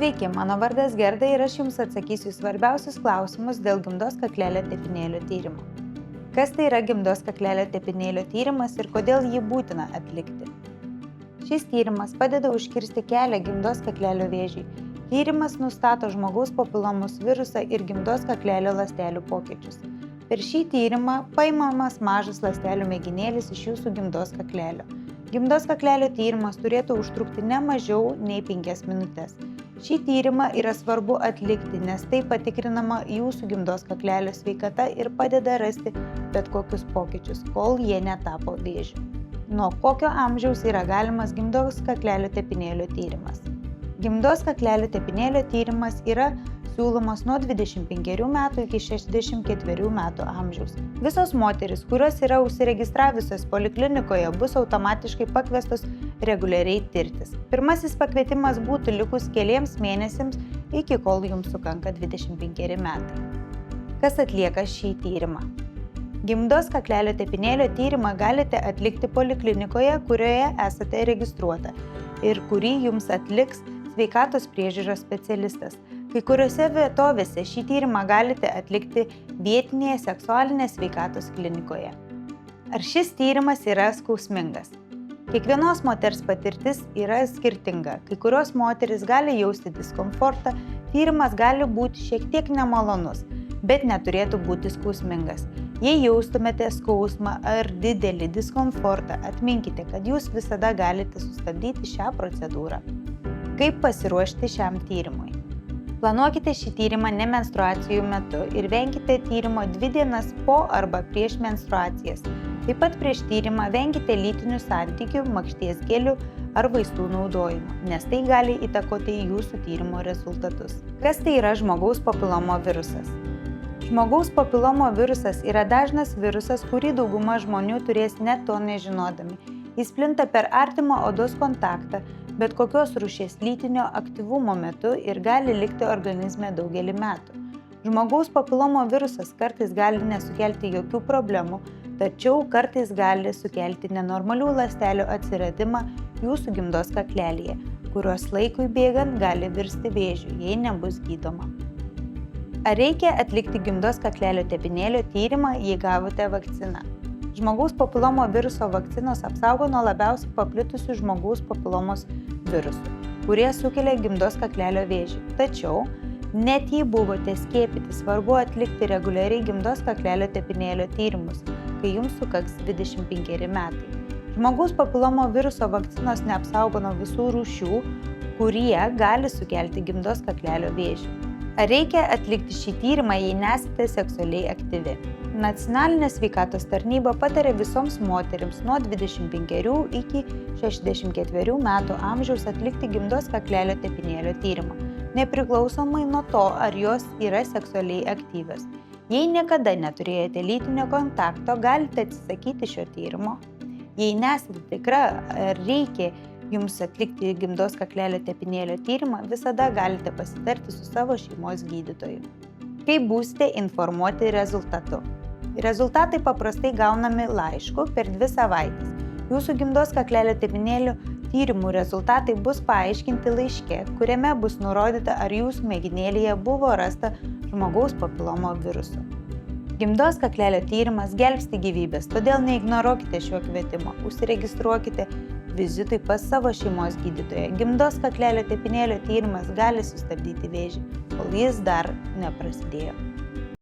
Sveiki, mano vardas Gerda ir aš jums atsakysiu svarbiausius klausimus dėl gimdos kaklelio tepinėlio tyrimo. Kas tai yra gimdos kaklelio tepinėlio tyrimas ir kodėl jį būtina atlikti? Šis tyrimas padeda užkirsti kelią gimdos kaklelio vėžiui. Tyrimas nustato žmogaus papilomos virusą ir gimdos kaklelio ląstelių pokyčius. Per šį tyrimą paimamas mažas ląstelių mėginėlis iš jūsų gimdos kaklelio. Gimdos kaklelio tyrimas turėtų užtrukti ne mažiau nei 5 minutės. Šį tyrimą yra svarbu atlikti, nes tai patikrinama jūsų gimdos kaklelio sveikata ir padeda rasti bet kokius pokyčius, kol jie netapo vėžiu. Nuo kokio amžiaus yra galimas gimdos kaklelio tepinėlio tyrimas? Gimdos kaklelio tepinėlio tyrimas yra siūlomas nuo 25 metų iki 64 metų amžiaus. Visos moterys, kurios yra užsiregistravusios poliklinikoje, bus automatiškai pakviestos reguliariai tirtis. Pirmasis pakvietimas būtų likus keliems mėnesiams iki kol jums sukanka 25 metai. Kas atlieka šį tyrimą? Gimdos kaklelio tepinėlio tyrimą galite atlikti poliklinikoje, kurioje esate registruota ir kurį jums atliks sveikatos priežiūros specialistas. Kai kuriuose vietovėse šį tyrimą galite atlikti vietinėje seksualinės sveikatos klinikoje. Ar šis tyrimas yra skausmingas? Kiekvienos moters patirtis yra skirtinga. Kai kurios moteris gali jausti diskomfortą, tyrimas gali būti šiek tiek nemalonus, bet neturėtų būti skausmingas. Jei jaustumėte skausmą ar didelį diskomfortą, atminkite, kad jūs visada galite sustabdyti šią procedūrą. Kaip pasiruošti šiam tyrimui? Planuokite šį tyrimą nemenstruacijų metu ir venkite tyrimo 2 dienas po arba prieš menstruacijas. Taip pat prieš tyrimą venkite lytinių santykių, makšties gelių ar vaistų naudojimo, nes tai gali įtakoti jūsų tyrimo rezultatus. Kas tai yra žmogaus papilomo virusas? Žmogaus papilomo virusas yra dažnas virusas, kurį dauguma žmonių turės net to nežinodami. Jis plinta per artimą odos kontaktą, bet kokios rūšies lytinio aktyvumo metu ir gali likti organizme daugelį metų. Žmogaus papilomo virusas kartais gali nesukelti jokių problemų, tačiau kartais gali sukelti nenormalių ląstelių atsiradimą jūsų gimdos kaklelėje, kurios laikui bėgant gali virsti vėžiu, jei nebus gydoma. Ar reikia atlikti gimdos kaklelio tepinėlio tyrimą, jei gavote vakciną? Žmogaus papilomo viruso vakcinos apsaugo nuo labiausiai paplitusių žmogaus papilomos virusų, kurie sukelia gimdos kaklelio vėžį. Tačiau, net jei buvote skiepyti, svarbu atlikti reguliariai gimdos kaklelio tepinėlio tyrimus, kai jums sukaks 25 metai. Žmogaus papilomo viruso vakcinos neapsaugo nuo visų rūšių, kurie gali sukelti gimdos kaklelio vėžį. Ar reikia atlikti šį tyrimą, jei nesate seksualiai aktyvi? Nacionalinė sveikatos tarnyba patarė visoms moterims nuo 25 iki 64 metų amžiaus atlikti gimdos kaklelio tepinėlio tyrimą, nepriklausomai nuo to, ar jos yra seksualiai aktyvios. Jei niekada neturėjote lytinio kontakto, galite atsisakyti šio tyrimo. Jei nesate tikra, ar reikia jums atlikti gimdos kaklelio tepinėlio tyrimą, visada galite pasitarti su savo šeimos gydytoju. Kaip būsite informuoti rezultatu? Rezultatai paprastai gaunami laišku per 2 savaites. Jūsų gimdos kaklelio tepinėlio tyrimų rezultatai bus paaiškinti laiške, kuriame bus nurodyta, ar jūsų mėginėlyje buvo rasta žmogaus papilomo viruso. Gimdos kaklelio tyrimas gelbsti gyvybės, todėl neignoruokite šio kvietimo. Užsiregistruokite vizitui pas savo šeimos gydytoją. Gimdos kaklelio tepinėlio tyrimas gali sustabdyti vėžį, kol jis dar neprasidėjo.